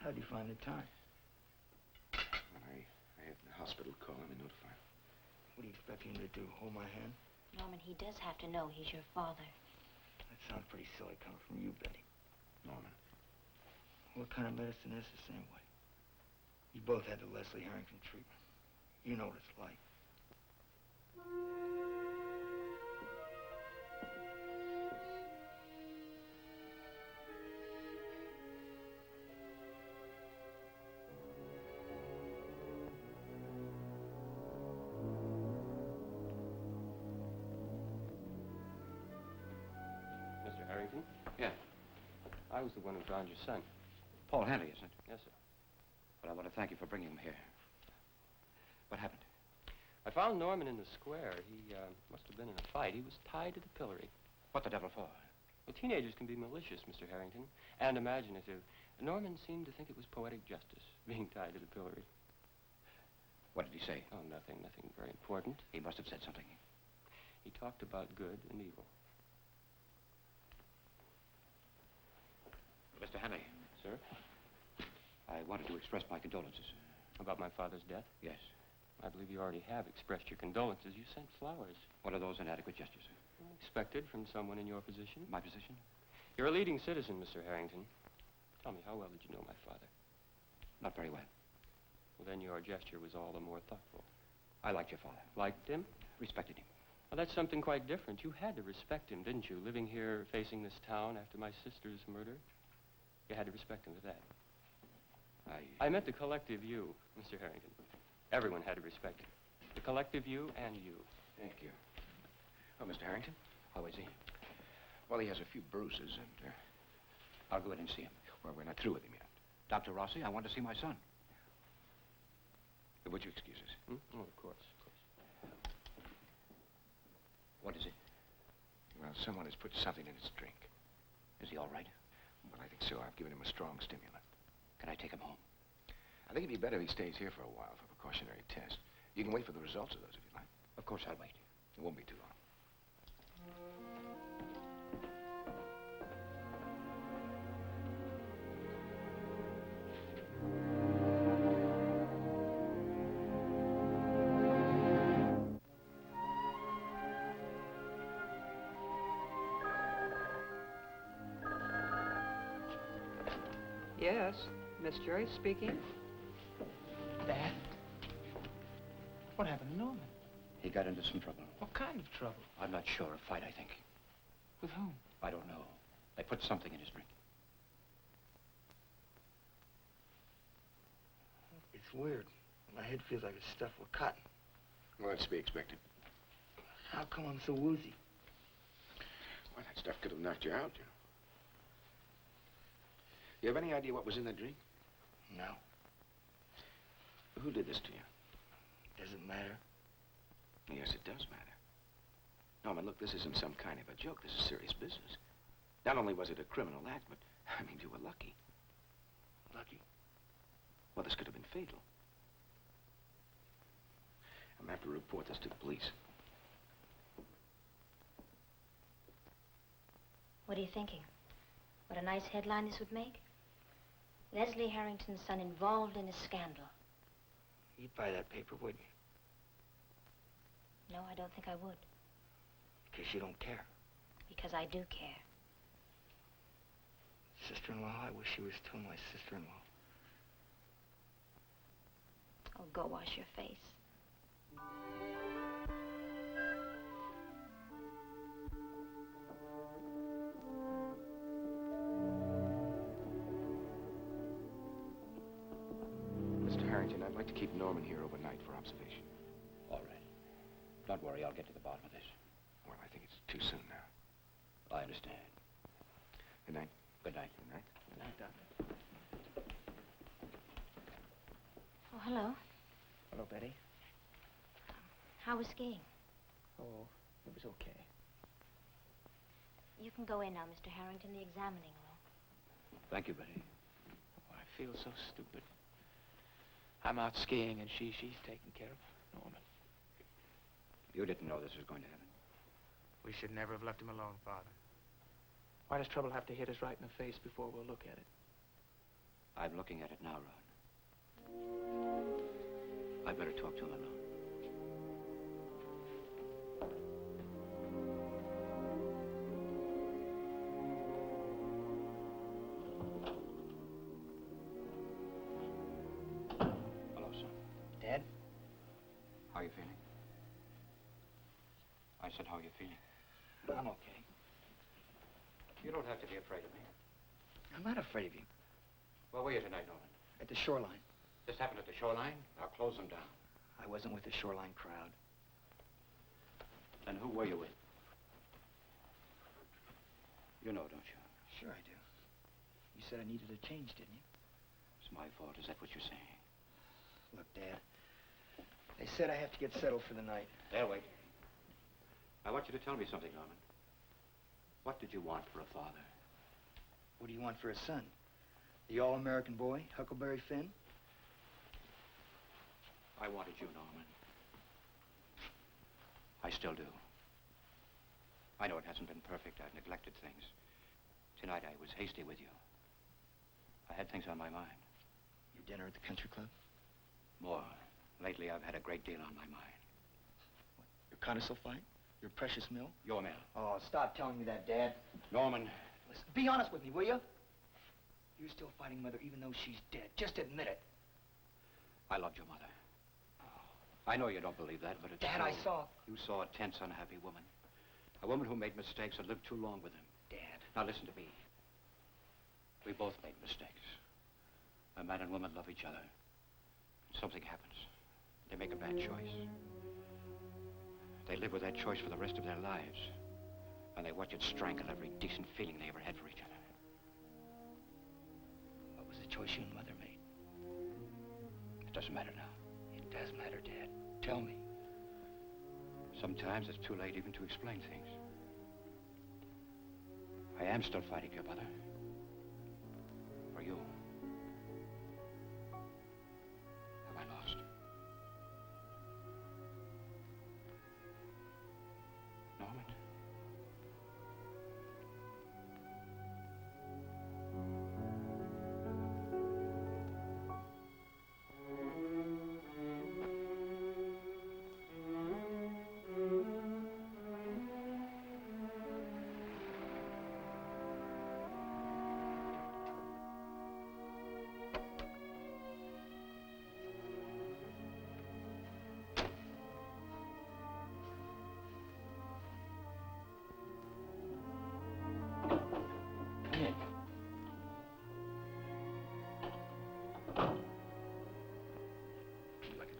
How'd you find the time? Well, I had the hospital call him and notify him. What do you expect him to do, hold my hand? Norman, he does have to know he's your father. That sounds pretty silly coming from you, Betty. Norman. What kind of medicine is this anyway? You both had the Leslie Harrington treatment. You know what it's like. Mr. Harrington? Yeah. I was the one who found your son. Paul Hanley, isn't it? Yes, sir. Well, I want to thank you for bringing him here. What happened? I found Norman in the square. He must have been in a fight. He was tied to the pillory. What the devil for? Well, teenagers can be malicious, Mr. Harrington, and imaginative. Norman seemed to think it was poetic justice, being tied to the pillory. What did he say? Oh, nothing very important. He must have said something. He talked about good and evil. Mr. Hanley. Sir? I wanted to express my condolences. About my father's death? Yes. I believe you already have expressed your condolences. You sent flowers. What are those inadequate gestures? Expected from someone in your position. My position? You're a leading citizen, Mr. Harrington. Tell me, how well did you know my father? Not very well. Well, then your gesture was all the more thoughtful. I liked your father. Liked him? Respected him. Well, that's something quite different. You had to respect him, didn't you? Living here, facing this town after my sister's murder. You had to respect him for that. I meant the collective you, Mr. Harrington. Everyone had to respect him. The collective you and you. Thank you. Oh, Mr. Harrington? How is he? Well, he has a few bruises, and, I'll go in and see him. well, we're not through with him yet. Dr. Rossi, I want to see my son. Would you excuse us? Hmm? Oh, of course. What is it? Well, someone has put something in his drink. Is he all right? Well, I think so. I've given him a strong stimulant. Can I take him home? I think it'd be better if he stays here for a while for precautionary tests. You can wait for the results of those if you like. Of course I'll wait. It won't be too long. Yes, Miss Joyce speaking. Dad? What happened to Norman? He got into some trouble. What kind of trouble? I'm not sure. A fight, I think. With whom? I don't know. They put something in his drink. It's weird. My head feels like it's stuffed with cotton. Well, that's to be expected. How come I'm so woozy? Well, that stuff could have knocked you out, you know. You have any idea what was in that drink? No. Who did this to you? Does it matter? Yes, it does matter. Norman, look, this isn't some kind of a joke. This is serious business. Not only was it a criminal act, but, I mean, you were lucky. Lucky? Well, this could have been fatal. I'm going to have to report this to the police. What are you thinking? What a nice headline this would make? Leslie Harrington's son involved in a scandal. You'd buy that paper, wouldn't you? No, I don't think I would. Because you don't care. Because I do care. Sister-in-law, I wish you were still my sister-in-law. Oh, go wash your face. Mr. Harrington, I'd like to keep Norman here overnight for observation. All right. Don't worry, I'll get to the bottom of this. Well, I think it's too soon now. I understand. Good night. Good night. Good night. Good night, Doctor. Oh, hello. Hello, Betty. How was skiing? Oh, it was okay. You can go in now, Mr. Harrington. The examining room. Thank you, Betty. Oh, I feel so stupid. I'm out skiing and she's taking care of Norman. You didn't know this was going to happen. We should never have left him alone, Father. Why does trouble have to hit us right in the face before we'll look at it? I'm looking at it now, Ron. I better talk to him alone. Hello, son. Dad? How are you feeling? I said, how are you feeling? I'm okay. You don't have to be afraid of me. I'm not afraid of you. Where were you tonight, Norman? At the shoreline. This happened at the shoreline? Now close them down. I wasn't with the shoreline crowd. Then who were you with? You know, don't you? Sure I do. You said I needed a change, didn't you? It's my fault. Is that what you're saying? Look, Dad. They said I have to get settled for the night. They'll wait. I want you to tell me something, Norman. What did you want for a father? What do you want for a son? The all-American boy, Huckleberry Finn? I wanted you, Norman. I still do. I know it hasn't been perfect. I've neglected things. Tonight I was hasty with you. I had things on my mind. Your dinner at the country club? More. Lately I've had a great deal on my mind. Your codicil fight? Your precious mill? Your mill. Oh, stop telling me that, Dad. Norman. Listen, be honest with me, will you? You're still fighting Mother even though she's dead. Just admit it. I loved your mother. I know you don't believe that, but it's Dad, true. I saw... You saw a tense, unhappy woman. A woman who made mistakes and lived too long with him. Dad. Now listen to me. We both made mistakes. A man and woman love each other. Something happens. They make a bad choice. They live with that choice for the rest of their lives. And they watch it strangle every decent feeling they ever had for each other. What was the choice you and Mother made? It doesn't matter now. It does matter, Dad. Tell me. Sometimes it's too late even to explain things. I am still fighting your mother. For you. Have I lost? Norman?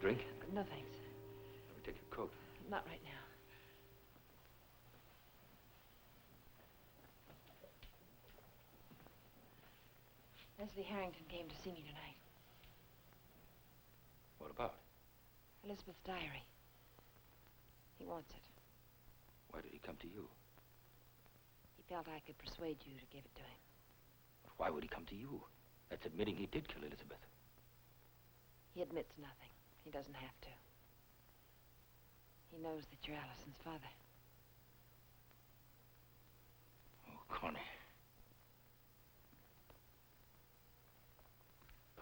Drink? No, thanks. Let me take your coat. Not right now. Leslie Harrington came to see me tonight. What about? Elizabeth's diary. He wants it. Why did he come to you? He felt I could persuade you to give it to him. But why would he come to you? That's admitting he did kill Elizabeth. He admits nothing. He doesn't have to. He knows that you're Allison's father. Oh, Connie.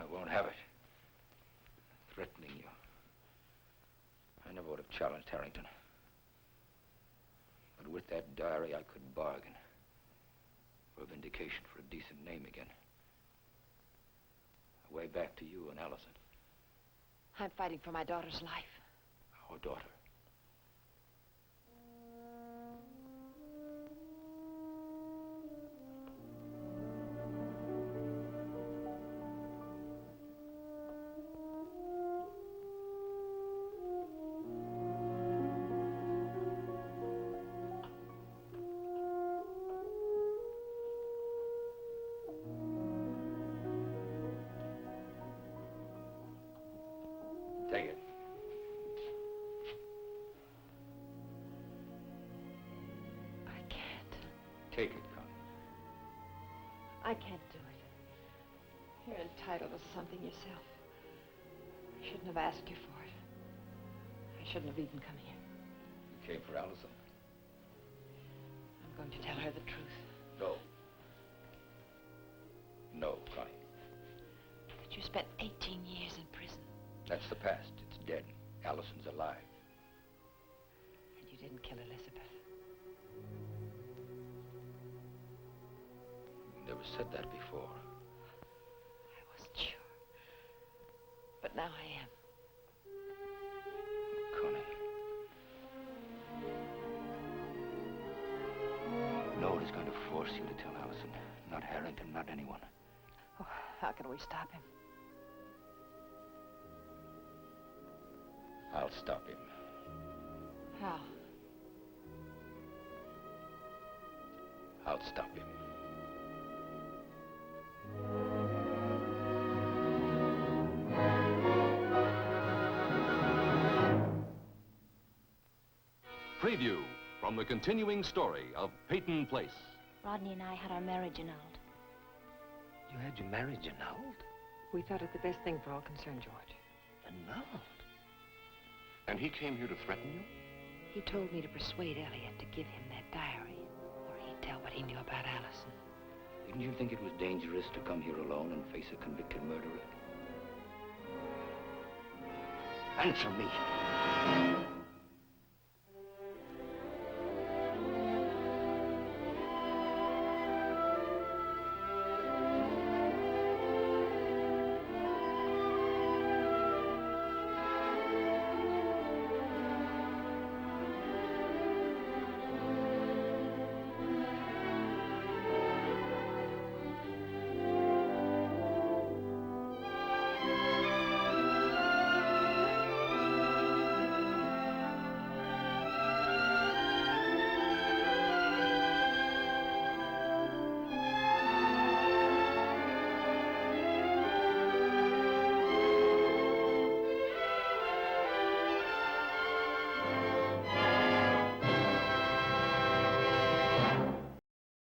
I won't have it. Threatening you. I never would have challenged Harrington. But with that diary, I could bargain for a vindication, for a decent name again. A way back to you and Allison. I'm fighting for my daughter's life. Our daughter. Take it. I can't. Take it, Connie. I can't do it. You're entitled to something yourself. I shouldn't have asked you for it. I shouldn't have even come here. You came for Allison. I'm going to tell her the truth. No. No, Connie. spent 18 years in prison. That's the past. It's dead. Allison's alive. And you didn't kill Elizabeth. Never said that before. I wasn't sure. But now I am. Connie. Nobody's going to force you to tell Allison. Not Harrington, not anyone. Oh, how can we stop him? I'll stop him. How? I'll stop him. Preview from the continuing story of Peyton Place. Rodney and I had our marriage annulled. You had your marriage annulled? We thought it the best thing for all concerned, George. Annulled? And he came here to threaten you? He told me to persuade Elliot to give him that diary, or he'd tell what he knew about Allison. Didn't you think it was dangerous to come here alone and face a convicted murderer? Answer me.